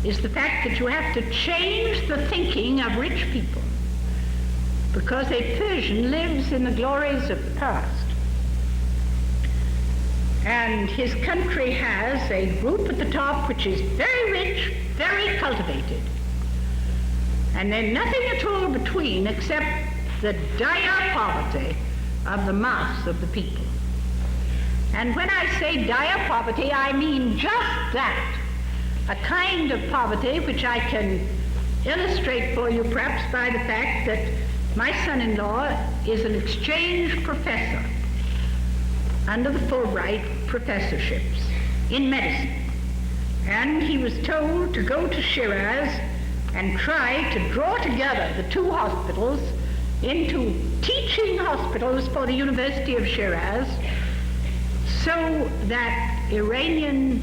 is the fact that you have to change the thinking of rich people, because a Persian lives in the glories of the past. And his country has a group at the top which is very rich, very cultivated. And then nothing at all between except the dire poverty of the mass of the people. And when I say dire poverty, I mean just that. A kind of poverty which I can illustrate for you perhaps by the fact that my son-in-law is an exchange professor under the Fulbright professorships in medicine. And he was told to go to Shiraz and try to draw together the two hospitals into teaching hospitals for the University of Shiraz, so that Iranian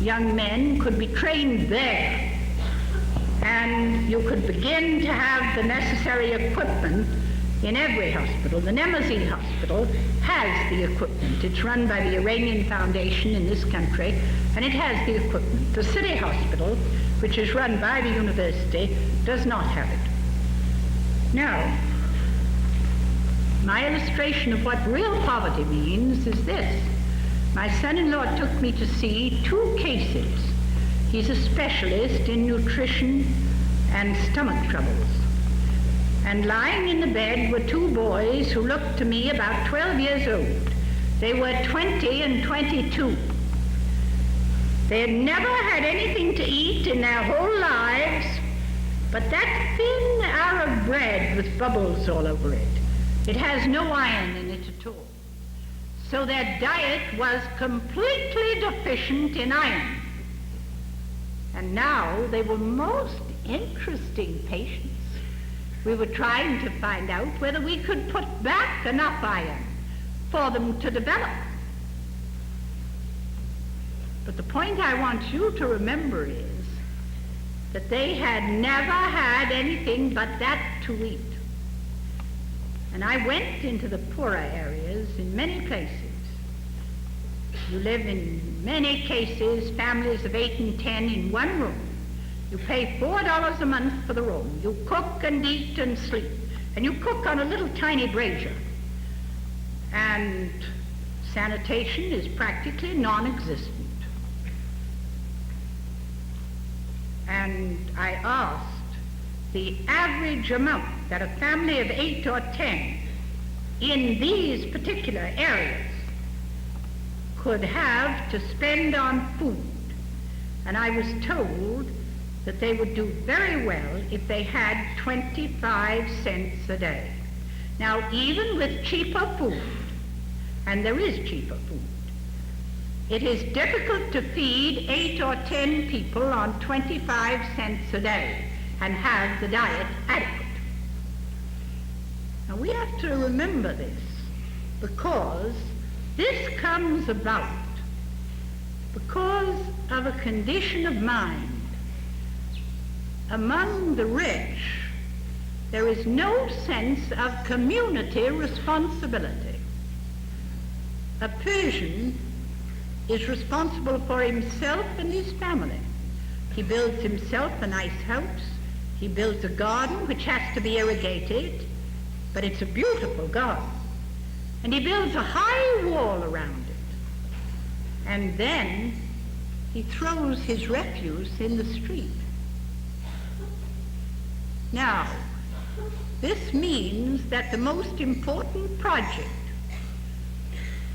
young men could be trained there, and you could begin to have the necessary equipment in every hospital. The Nemazee Hospital has the equipment. It's run by the Iranian Foundation in this country, and it has the equipment. The City Hospital, which is run by the university, does not have it. Now, my illustration of what real poverty means is this. My son-in-law took me to see two cases. He's a specialist in nutrition and stomach troubles. And lying in the bed were two boys who looked to me about 12 years old. They were 20 and 22. They had never had anything to eat in their whole lives but that thin Arab bread with bubbles all over it. It has no iron in it at all. So their diet was completely deficient in iron. And now they were most interesting patients. We were trying to find out whether we could put back enough iron for them to develop. But the point I want you to remember is that they had never had anything but that to eat. And I went into the poorer areas in many places. You live in many cases, families of 8 and 10 in one room. You pay $4 a month for the room. You cook and eat and sleep. And you cook on a little tiny brazier. And sanitation is practically non-existent. and I asked the average amount that a family of 8 or 10 in these particular areas could have to spend on food. And I was told that they would do very well if they had 25 cents a day. Now, even with cheaper food, and there is cheaper food, it is difficult to feed 8 or 10 people on 25 cents a day and have the diet adequate. Now, we have to remember this, because this comes about because of a condition of mind. Among the rich, there is no sense of community responsibility. A Persian is responsible for himself and his family. He builds himself a nice house. He builds a garden which has to be irrigated, but it's a beautiful garden. And he builds a high wall around it. And then he throws his refuse in the street. Now, this means that the most important project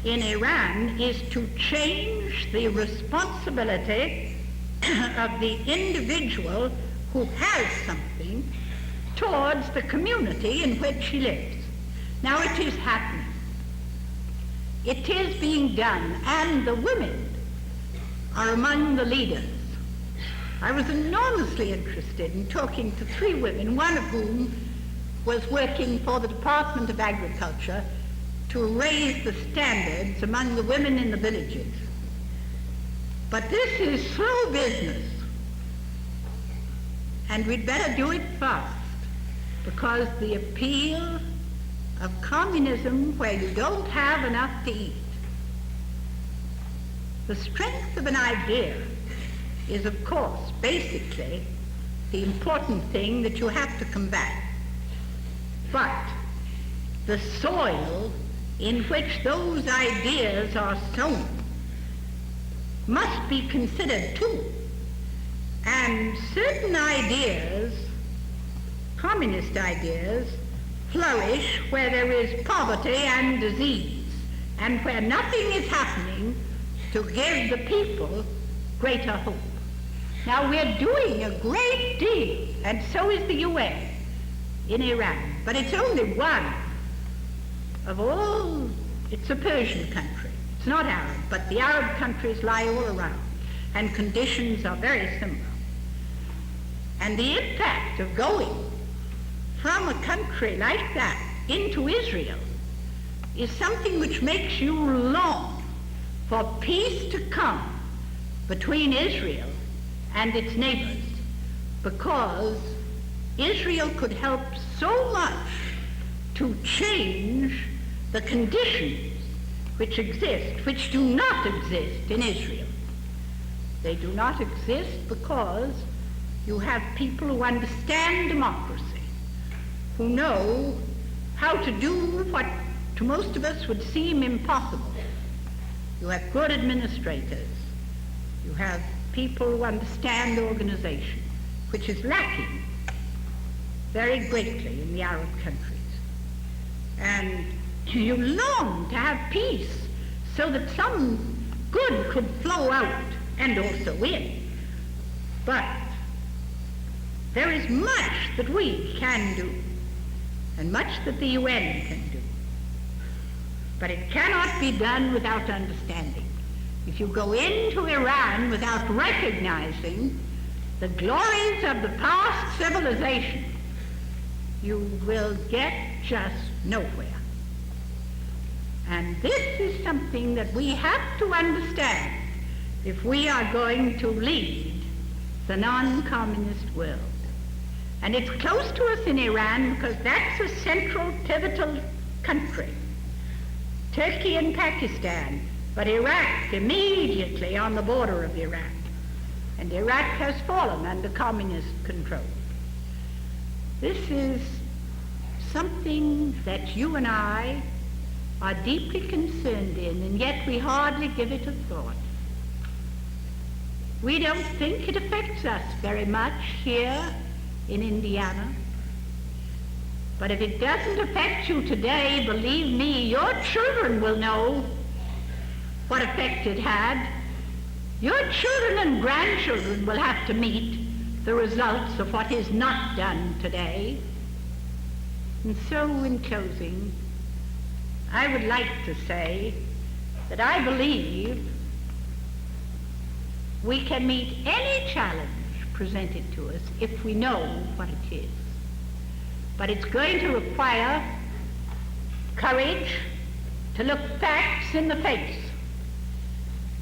in Iran is to change the responsibility of the individual who has something towards the community in which he lives. Now, it is happening. It is being done, and the women are among the leaders. I was enormously interested in talking to 3 women, one of whom was working for the Department of Agriculture to raise the standards among the women in the villages. But this is slow business, and we'd better do it fast, because the appeal of communism, where you don't have enough to eat, the strength of an idea is, of course, basically the important thing that you have to combat. But the soil in which those ideas are sown must be considered too. And certain ideas, communist ideas, flourish where there is poverty and disease, and where nothing is happening to give the people greater hope. Now, we're doing a great deal, and so is the UN in Iran, but it's only one of all. It's a Persian country. It's not Arab, but the Arab countries lie all around, and conditions are very similar. And the impact of going from a country like that into Israel is something which makes you long for peace to come between Israel and its neighbors, because Israel could help so much to change the conditions which exist, which do not exist in Israel. They do not exist because you have people who understand democracy, who know how to do what to most of us would seem impossible. You have good administrators. You have people who understand organization, which is lacking very greatly in the Arab countries. And you long to have peace so that some good could flow out and also in. But there is much that we can do, and much that the UN can do. But it cannot be done without understanding. If you go into Iran without recognizing the glories of the past civilization, you will get just nowhere. And this is something that we have to understand if we are going to lead the non-communist world. And it's close to us in Iran because that's a central, pivotal country. Turkey and Pakistan, but Iraq immediately on the border of Iran. And Iraq has fallen under communist control. This is something that you and I are deeply concerned in, and yet we hardly give it a thought. We don't think it affects us very much here in Indiana. But if it doesn't affect you today, believe me, your children will know what effect it had. Your children and grandchildren will have to meet the results of what is not done today. And so, in closing, I would like to say that I believe we can meet any challenge presented to us if we know what it is. But it's going to require courage to look facts in the face.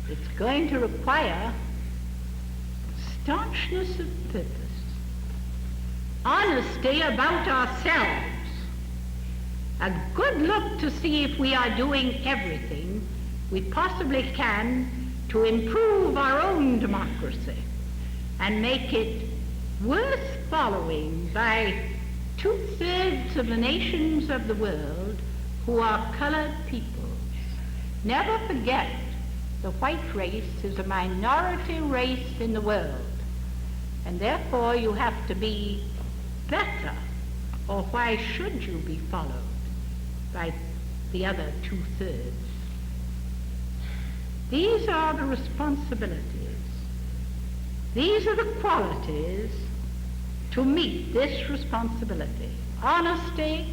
It's going to require staunchness of purpose, honesty about ourselves, a good look to see if we are doing everything we possibly can to improve our own democracy and make it worth following by 2/3 of the nations of the world who are colored peoples. Never forget the white race is a minority race in the world, and therefore you have to be better, or why should you be followed by the other 2/3? These are the responsibilities. These are the qualities to meet this responsibility. Honesty,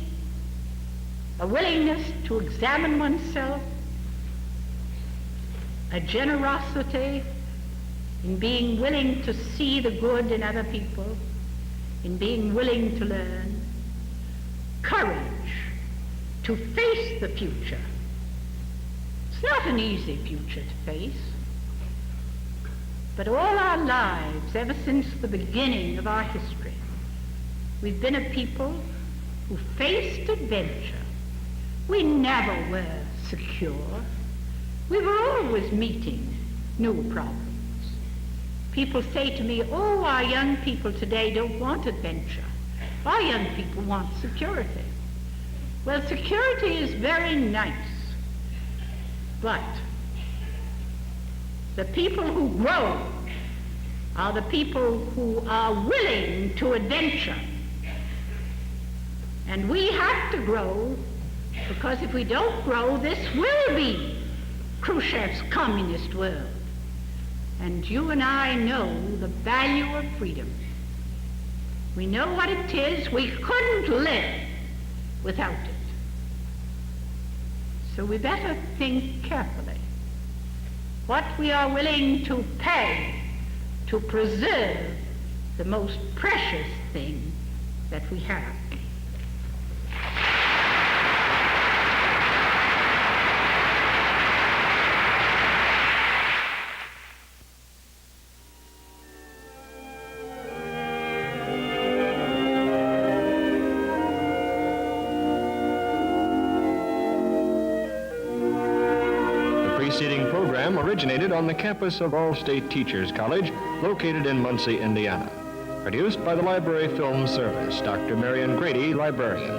a willingness to examine oneself, a generosity in being willing to see the good in other people, in being willing to learn, courage to face the future. It's not an easy future to face, but all our lives, ever since the beginning of our history, we've been a people who faced adventure. We never were secure. We were always meeting new problems. People say to me, oh, our young people today don't want adventure. Our young people want security. Well, security is very nice, but the people who grow are the people who are willing to adventure. And we have to grow, because if we don't grow, this will be Khrushchev's communist world. And you and I know the value of freedom. We know what it is. We couldn't live without it. So we better think carefully what we are willing to pay to preserve the most precious thing that we have. The preceding program originated on the campus of All-State Teachers College, located in Muncie, Indiana. Produced by the Library Film Service. Dr. Marion Grady, librarian.